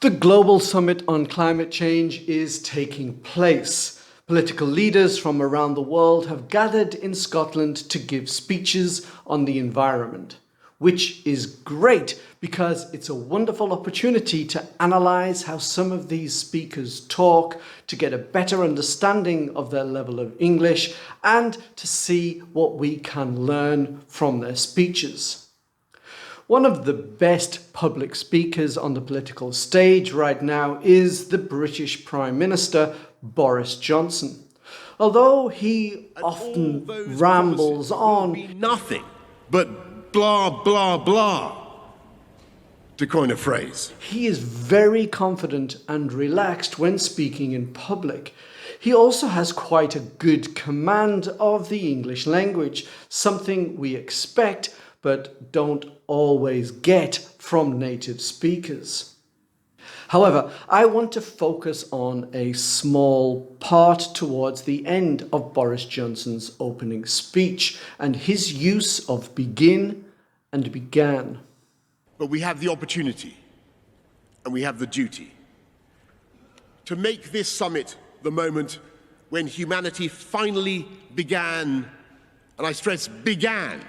The Global Summit on Climate Change is taking place. Political leaders from around the world have gathered in Scotland to give speeches on the environment, which is great because it's a wonderful opportunity to analyse how some of these speakers talk, to get a better understanding of their level of English, and to see what we can learn from their speeches. One of the best public speakers on the political stage right now is the British Prime Minister, Boris Johnson. Although he often rambles on, be nothing but blah, blah, blah, to coin a phrase. He is very confident and relaxed when speaking in public. He also has quite a good command of the English language, something we expect but don't always get from native speakers. However, I want to focus on a small part towards the end of Boris Johnson's opening speech and his use of begin and began. But we have the opportunity and we have the duty to make this summit the moment when humanity finally began, and I stress began,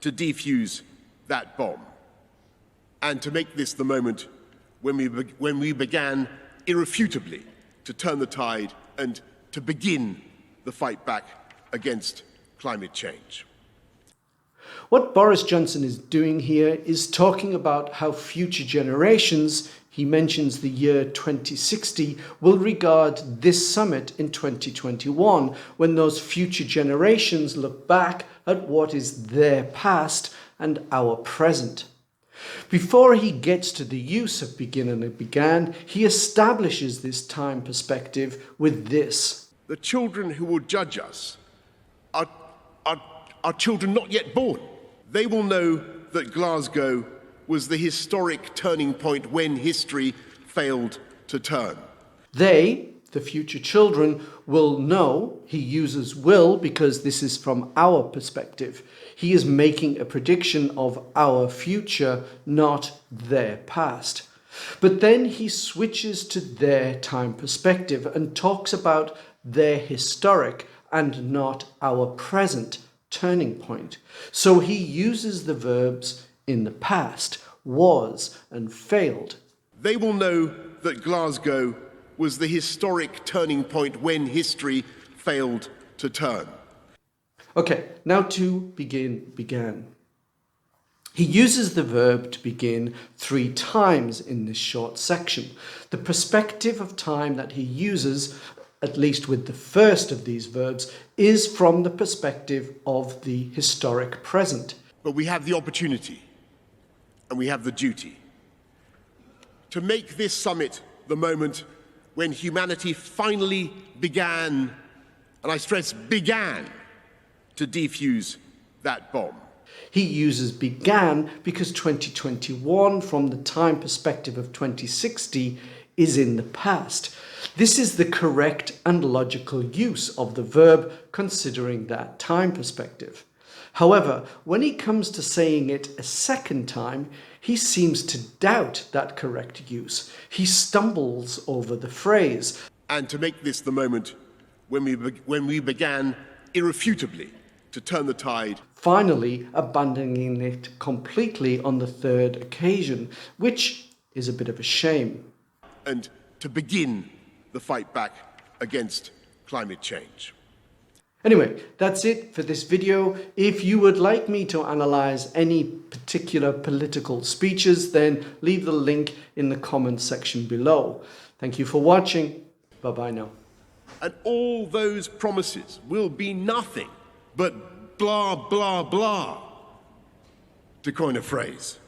to defuse that bomb, and to make this the moment when we began irrefutably to turn the tide and to begin the fight back against climate change. What Boris Johnson is doing here is talking about how future generations, he mentions the year 2060, will regard this summit in 2021, when those future generations look back at what is their past and our present. Before he gets to the use of begin and began, he establishes this time perspective with this. The children who will judge us are children not yet born. They will know that Glasgow was the historic turning point when history failed to turn. They, the future children, will know, he uses will because this is from our perspective. He is making a prediction of our future, not their past. But then he switches to their time perspective and talks about their historic and not our present turning point. So he uses the verbs in the past, was and failed. They will know that Glasgow was the historic turning point when history failed to turn. Okay, now to began. He uses the verb to begin 3 times in this short section. The perspective of time that he uses, at least with the first of these verbs, is from the perspective of the historic present. But we have the opportunity and we have the duty to make this summit the moment when humanity finally began, and I stress began, to defuse that bomb. He uses began because 2021, from the time perspective of 2060, is in the past. This is the correct and logical use of the verb considering that time perspective. However, when he comes to saying it a second time, he seems to doubt that correct use. He stumbles over the phrase. And to make this the moment when we began irrefutably to turn the tide. Finally, abandoning it completely on the third occasion, which is a bit of a shame. And to begin the fight back against climate change. Anyway, that's it for this video. If you would like me to analyze any particular political speeches, then leave the link in the comment section below. Thank you for watching. Bye-bye now. And all those promises will be nothing but blah, blah, blah, to coin a phrase.